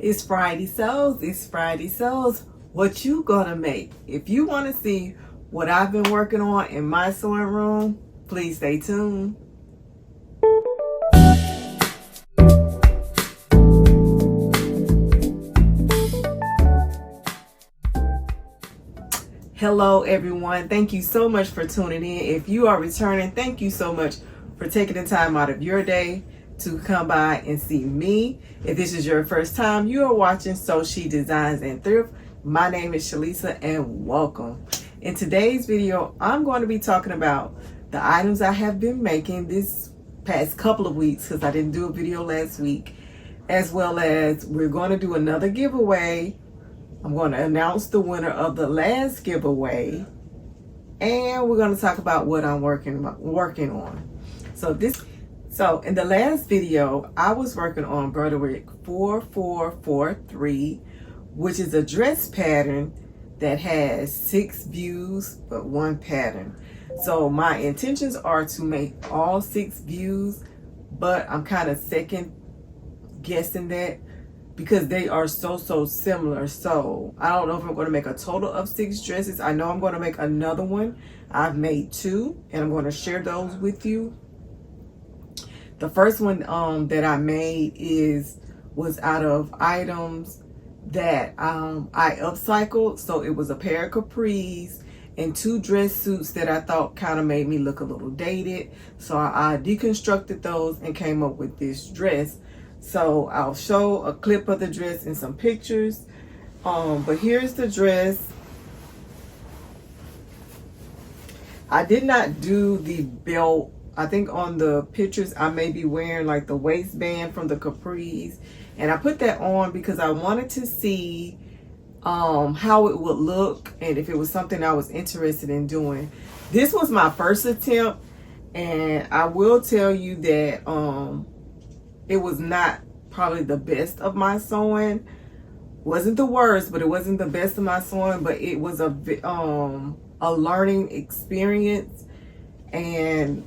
It's Friday Sews. It's Friday Sews. What you gonna make? If you want to see what I've been working on in my sewing room, please stay tuned. Hello everyone. Thank you so much for tuning in. If you are returning, thank you so much for taking the time out of your day to come by and see me. If this is your first time you are watching Sew She Designs and Thrift, my name is Shalisa and welcome. In today's video, I'm going to be talking about the items I have been making this past couple of weeks because I didn't do a video last week, as well as we're going to do another giveaway. I'm going to announce the winner of the last giveaway, and we're going to talk about what I'm working on. So in the last video, I was working on Butterick 4443, which is a dress pattern that has 6 views but 1 pattern. So my intentions are to make all 6 views, but I'm kind of second guessing that because they are so similar. So I don't know if I'm going to make a total of 6 dresses. I know I'm going to make another one. I've made 2 and I'm going to share those with you. The first one that I made was out of items that I upcycled. So it was a pair of capris and 2 dress suits that I thought kind of made me look a little dated. So I deconstructed those and came up with this dress. So I'll show a clip of the dress and some pictures. But here's the dress. I did not do the belt. I think on the pictures I may be wearing like the waistband from the capris, and I put that on because I wanted to see how it would look and if it was something I was interested in doing. This was my first attempt, and I will tell you that it was not probably the best of my sewing. Wasn't the worst, but it wasn't the best of my sewing, but it was a learning experience. And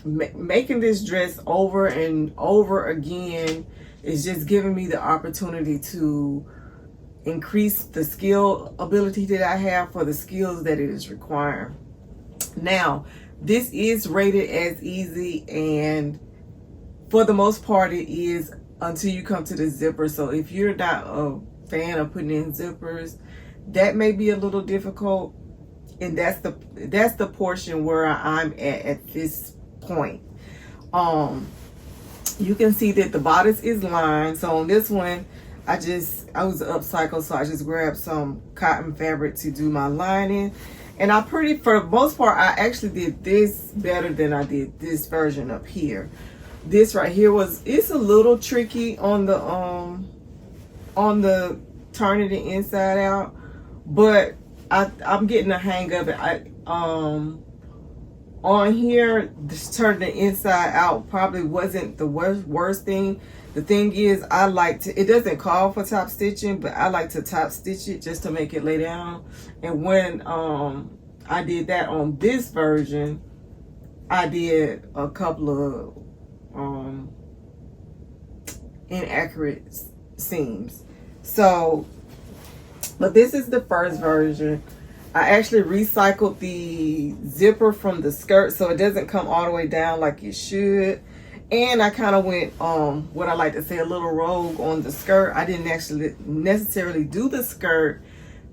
making this dress over and over again is just giving me the opportunity to increase the skill ability that I have for the skills that it is requiring. Now, this is rated as easy, and for the most part it is until you come to the zipper. So if you're not a fan of putting in zippers, that may be a little difficult. And that's the portion where I'm at this point. You can see that the bodice is lined. So on this one, I was upcycled, so I just grabbed some cotton fabric to do my lining. And for the most part, I actually did this better than I did this version up here. This right here it's a little tricky on the turning the inside out, but I'm getting the hang of it. On here, just turning the inside out probably wasn't the worst thing. The thing is, it doesn't call for top stitching, but I like to top stitch it just to make it lay down. And when I did that on this version, I did a couple of inaccurate seams. So, but this is the first version. I actually recycled the zipper from the skirt so it doesn't come all the way down like it should. And I kind of went what I like to say, a little rogue on the skirt. I didn't actually necessarily do the skirt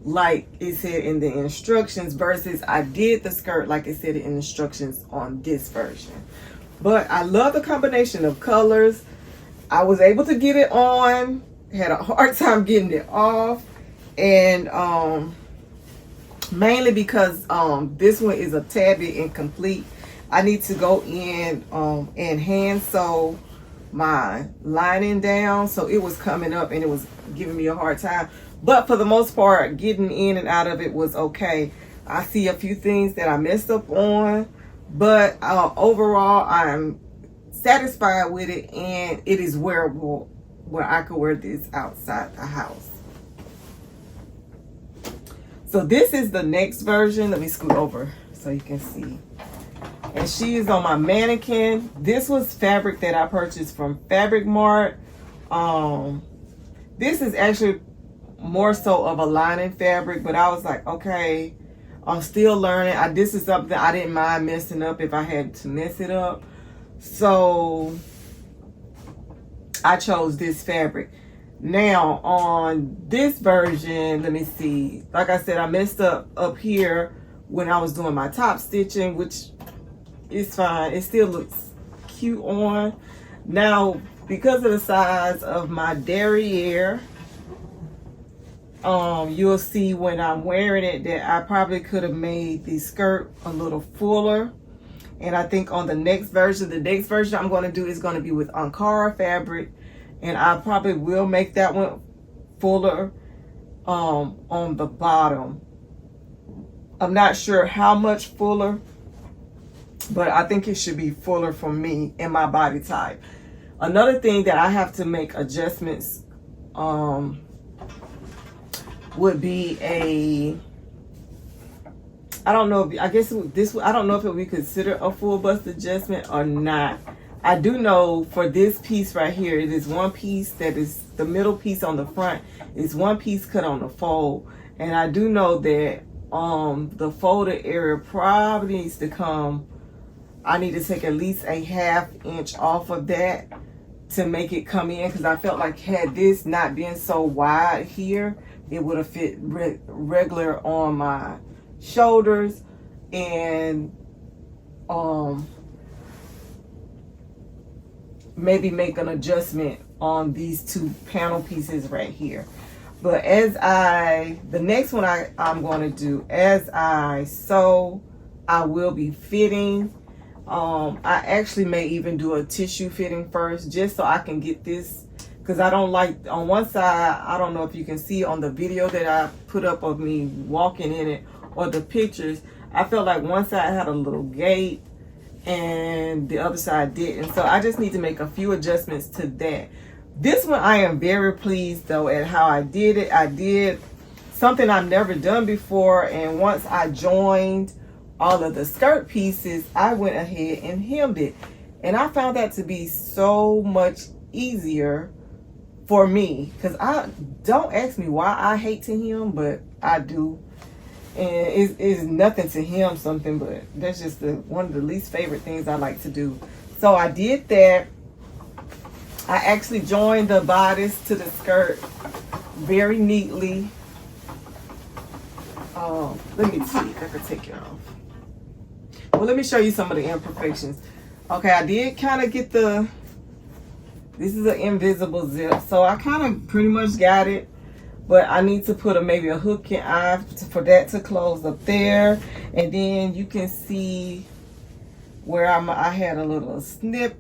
like it said in the instructions, versus I did the skirt like it said in the instructions on this version. But I love the combination of colors. I was able to get it on, had a hard time getting it off. And mainly because this one is a tad bit incomplete. I need to go in and hand sew my lining down, so it was coming up and it was giving me a hard time. But for the most part, getting in and out of it was okay. I see a few things that I messed up on, but overall I'm satisfied with it, and it is wearable where I could wear this outside the house. So this is the next version. Let me scoot over so you can see. And she is on my mannequin. This was fabric that I purchased from Fabric Mart. This is actually more so of a lining fabric, but I was like, okay, I'm still learning. This is something I didn't mind messing up if I had to mess it up. So I chose this fabric. Now on this version, let me see. Like I said, I messed up here when I was doing my top stitching, which is fine. It still looks cute on. Now, because of the size of my derriere, you'll see when I'm wearing it that I probably could have made the skirt a little fuller. And I think on the next version I'm going to do is going to be with Ankara fabric, and I probably will make that one fuller on the bottom. I'm not sure how much fuller, but I think it should be fuller for me and my body type. Another thing that I have to make adjustments would be I don't know if, I guess this, I don't know if it would be considered a full bust adjustment or not. I do know for this piece right here, it is one piece that is the middle piece on the front is one piece cut on the fold, and I do know that the folded area probably needs to come, I need to take at least a ½ inch off of that to make it come in, because I felt like had this not been so wide here, it would have fit regular on my shoulders, and maybe make an adjustment on these two panel pieces right here. But the next one I'm going to do, as I sew, I will be fitting. I actually may even do a tissue fitting first, just so I can get this, because I don't like, on one side, I don't know if you can see on the video that I put up of me walking in it, or the pictures, I felt like one side had a little gate and the other side didn't. So I just need to make a few adjustments to that. This one I am very pleased though at how I did it. I did something I've never done before, and once I joined all of the skirt pieces, I went ahead and hemmed it, and I found that to be so much easier for me, because I don't ask me why I hate to hem, but I do. And it's nothing to hem something, but that's just one of the least favorite things I like to do. So I did that. I actually joined the bodice to the skirt very neatly. Let me see if I can take it off. Well, let me show you some of the imperfections. Okay, I did kind of get this is an invisible zip, so I kind of pretty much got it. But I need to put maybe a hook and eye for that to close up there. And then you can see where I had a little snip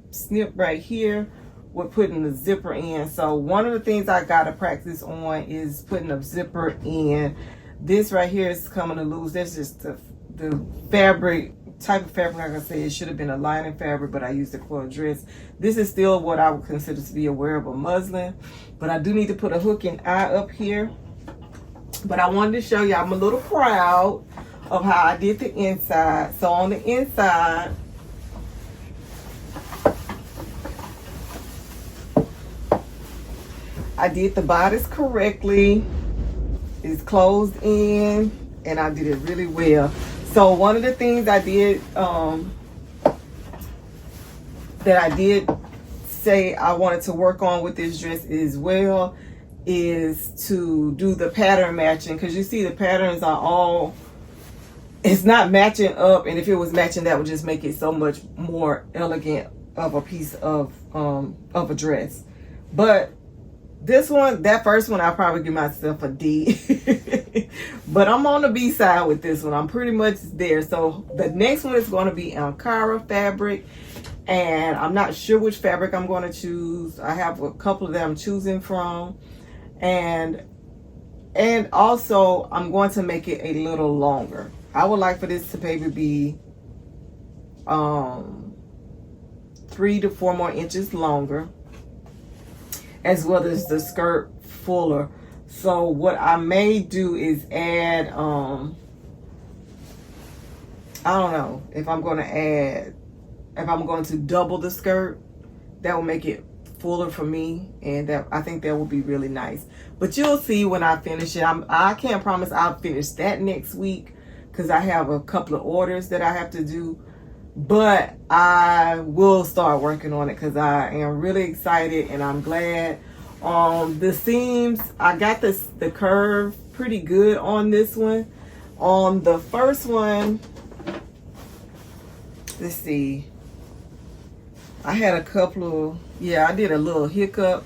right here with putting the zipper in. So one of the things I got to practice on is putting a zipper in. This right here is coming to loose. That's just the fabric, type of fabric. Like I said, it should have been a lining fabric, but I used it for a dress. This is still what I would consider to be a wearable muslin, but I do need to put a hook and eye up here. But I wanted to show you, I'm a little proud of how I did the inside. So on the inside, I did the bodice correctly. It's closed in, and I did it really well. So one of the things I did, that I did say I wanted to work on with this dress as well, is to do the pattern matching, because you see the patterns are all, it's not matching up, and if it was matching, that would just make it so much more elegant of a piece of a dress. But this one, that first one, I'll probably give myself a D. But I'm on the B side with this one. I'm pretty much there. So the next one is going to be Ankara fabric. And I'm not sure which fabric I'm going to choose. I have a couple that I'm choosing from. And also, I'm going to make it a little longer. I would like for this to maybe be 3 to 4 more inches longer, as well as the skirt fuller. So what I may do is add, I don't know if I'm going to double the skirt. That will make it fuller for me, and that I think that will be really nice. But you'll see when I finish it. I can't promise I'll finish that next week because I have a couple of orders that I have to do, but I will start working on it because I am really excited and I'm glad. The seams, I got the curve pretty good on this one. On the first one, let's see, I had a couple of, yeah, I did a little hiccup,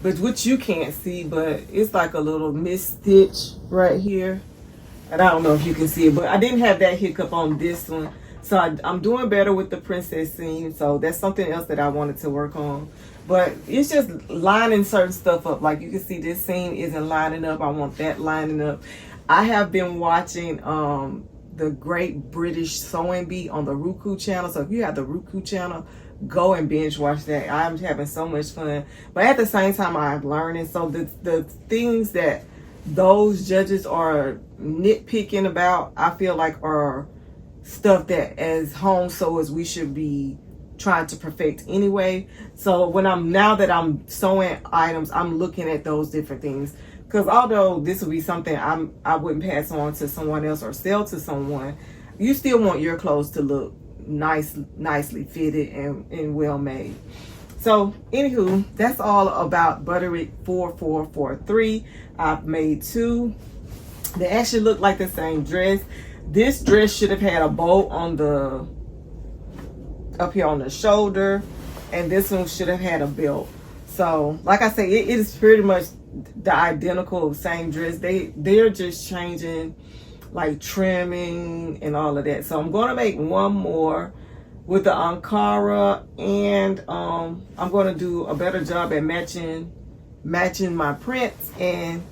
but which you can't see, but it's like a little missed stitch right here. And I don't know if you can see it, but I didn't have that hiccup on this one. So I'm doing better with the princess seam. So that's something else that I wanted to work on. But it's just lining certain stuff up. Like you can see this seam isn't lining up. I want that lining up. I have been watching the Great British Sewing Bee on the Roku channel. So if you have the Roku channel, go and binge watch that. I'm having so much fun. But at the same time, I'm learning. So the things that those judges are nitpicking about, I feel like are stuff that as home sewers we should be trying to perfect anyway. So now that I'm sewing items, I'm looking at those different things, because although this would be something I wouldn't pass on to someone else or sell to someone, you still want your clothes to look nicely fitted and well made. So anywho, that's all about Butterick 4443. I've made 2. They actually look like the same dress. This dress should have had a bow on the up here on the shoulder, and this one should have had a belt. So like I say, it is pretty much the identical same dress. They're just changing like trimming and all of that. So I'm going to make one more with the Ankara, and I'm going to do a better job at matching my prints, and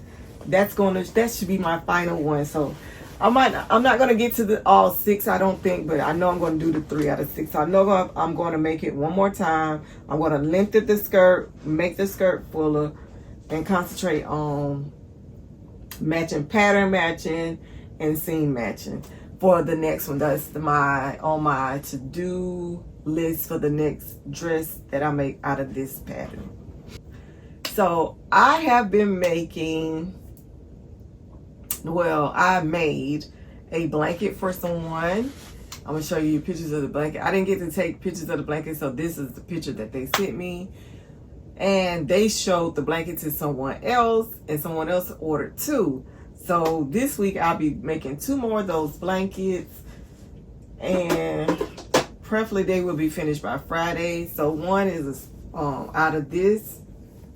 that should be my final one. So I'm not going to get to all 6, I don't think, but I know I'm going to do the 3 out of 6. So I know I'm going to make it one more time. I'm going to lengthen the skirt, make the skirt fuller, and concentrate on pattern matching and seam matching for the next one. That's on my to-do list for the next dress that I make out of this pattern. So I have been making, well, I made a blanket for someone. I'm gonna show you pictures of the blanket. I didn't get to take pictures of the blanket, so this is the picture that they sent me. And they showed the blanket to someone else, and someone else ordered 2. So this week I'll be making 2 more of those blankets, and preferably they will be finished by Friday. So one is out of this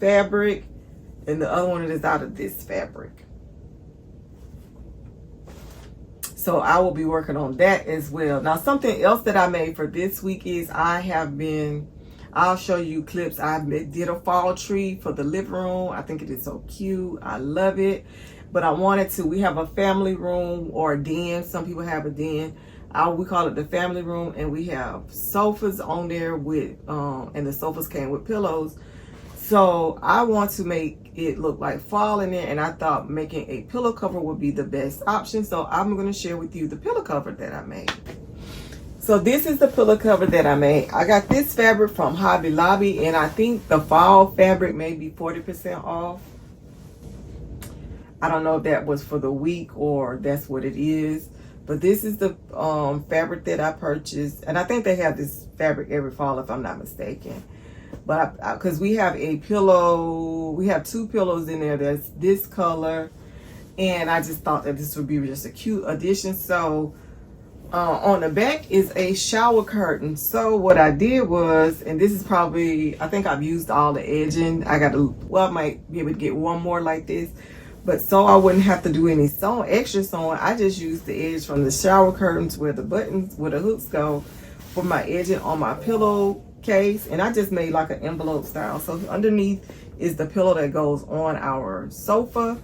fabric, and the other one is out of this fabric. So I will be working on that as well. Now something else that I made for this week is I'll show you clips. I did a fall tree for the living room. I think it is so cute. I love it. But I wanted to, we have a family room or a den. Some people have a den. We call it the family room, and we have sofas on there with, and the sofas came with pillows. So I want to make it look like fall in there, and I thought making a pillow cover would be the best option. So I'm going to share with you the pillow cover that I made. So this is the pillow cover that I made. I got this fabric from Hobby Lobby, and I think the fall fabric may be 40% off. I don't know if that was for the week or that's what it is. But this is the fabric that I purchased. And I think they have this fabric every fall if I'm not mistaken. But because we have a pillow, we have 2 pillows in there that's this color. And I just thought that this would be just a cute addition. So on the back is a shower curtain. So what I did was, and this is probably, I think I've used all the edging. I might be able to get one more like this. But so I wouldn't have to do any extra sewing. I just used the edge from the shower curtains where the buttons, where the hooks go, for my edging on my pillowcase. And I just made like an envelope style. So underneath is the pillow that goes on our sofa.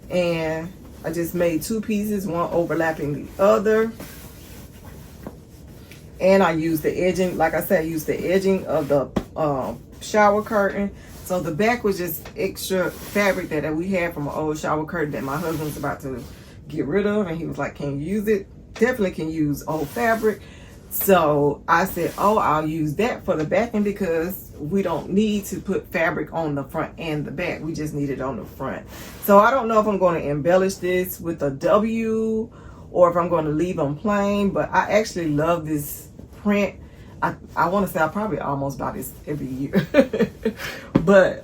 And I just made 2 pieces, one overlapping the other. And I used the edging, like I said, I used the edging of the shower curtain. So the back was just extra fabric that we had from an old shower curtain that my husband was about to get rid of. And he was like, can you use it? Definitely can use old fabric. So I said, oh, I'll use that for the backing, because we don't need to put fabric on the front and the back. We just need it on the front. So I don't know if I'm going to embellish this with a W or if I'm going to leave them plain, but I actually love this print. I want to say I probably almost buy this every year. But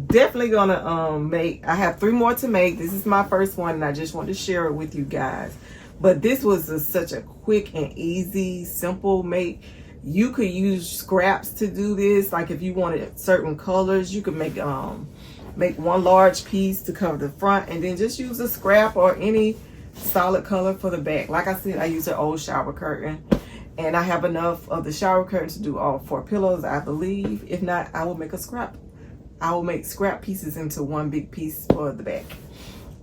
definitely gonna make, I have 3 more to make. This is my first one and I just wanted to share it with you guys. But this was such a quick and easy, simple make. You could use scraps to do this. Like if you wanted certain colors, you could make one large piece to cover the front and then just use a scrap or any solid color for the back. Like I said, I use an old shower curtain and I have enough of the shower curtain to do all 4 pillows, I believe. If not, I will make a scrap. I will make scrap pieces into one big piece for the back.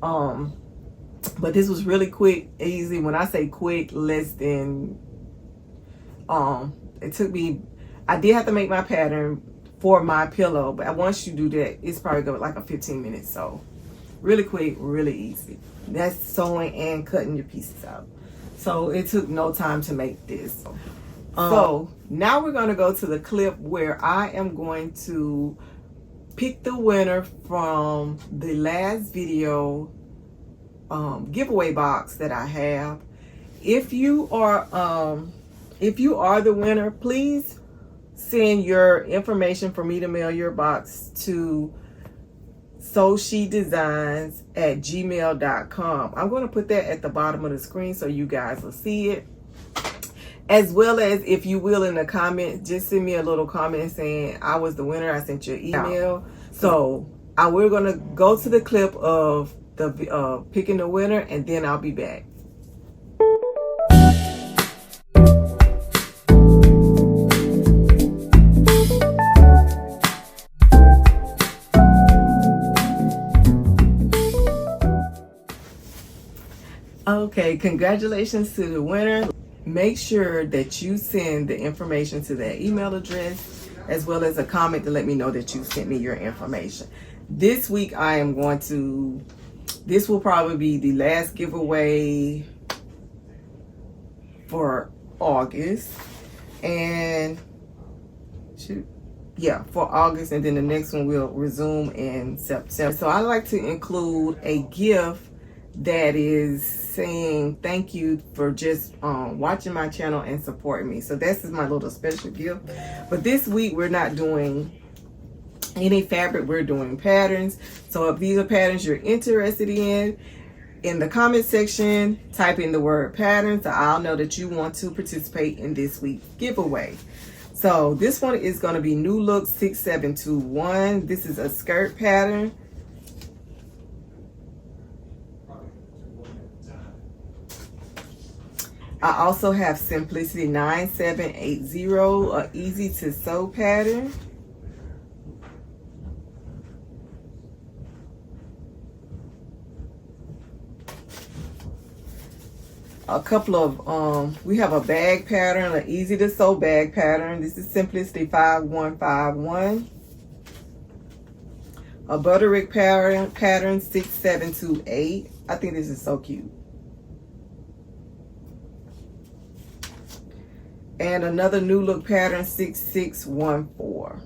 But this was really quick, easy. When I say quick, less than, it took me, I did have to make my pattern for my pillow, but once you do that, it's probably going like a 15 minutes. So really quick, really easy. That's sewing and cutting your pieces out. So it took no time to make this. So now we're going to go to the clip where I am going to pick the winner from the last video giveaway box that I have. If you are the winner, please send your information for me to mail your box to sewshedesigns@gmail.com. I'm going to put that at the bottom of the screen so you guys will see it. As well as, if you will, in the comments, just send me a little comment saying I was the winner. I sent you an email. So we're going to go to the clip of the picking the winner and then I'll be back. Okay, congratulations to the winner. Make sure that you send the information to that email address as well as a comment to let me know that you sent me your information. This week this will probably be the last giveaway for August. And for August, and then the next one will resume in September. So I like to include a gift that is saying thank you for just watching my channel and supporting me. So this is my little special gift. But this week we're not doing any fabric, we're doing patterns. So if these are patterns you're interested in the comment section, type in the word pattern so I'll know that you want to participate in this week's giveaway. So this one is going to be New Look 6721. This is a skirt pattern. I also have Simplicity 9780, a easy to sew pattern. A couple of, we have a bag pattern, an easy to sew bag pattern. This is Simplicity 5151. A Butterick pattern 6728. I think this is so cute. And another New Look pattern 6614.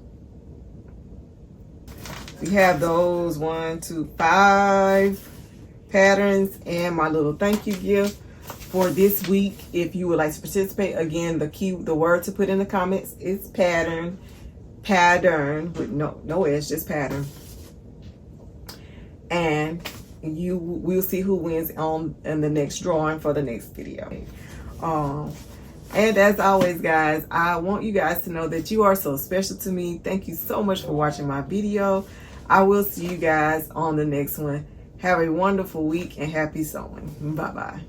We have those 1, 2, 5 patterns and my little thank you gift for this week. If you would like to participate, again, the word to put in the comments is pattern with no S, just pattern. And we'll see who wins in the next drawing for the next video. And as always, guys, I want you guys to know that you are so special to me. Thank you so much for watching my video. I will see you guys on the next one. Have a wonderful week and happy sewing. Bye-bye.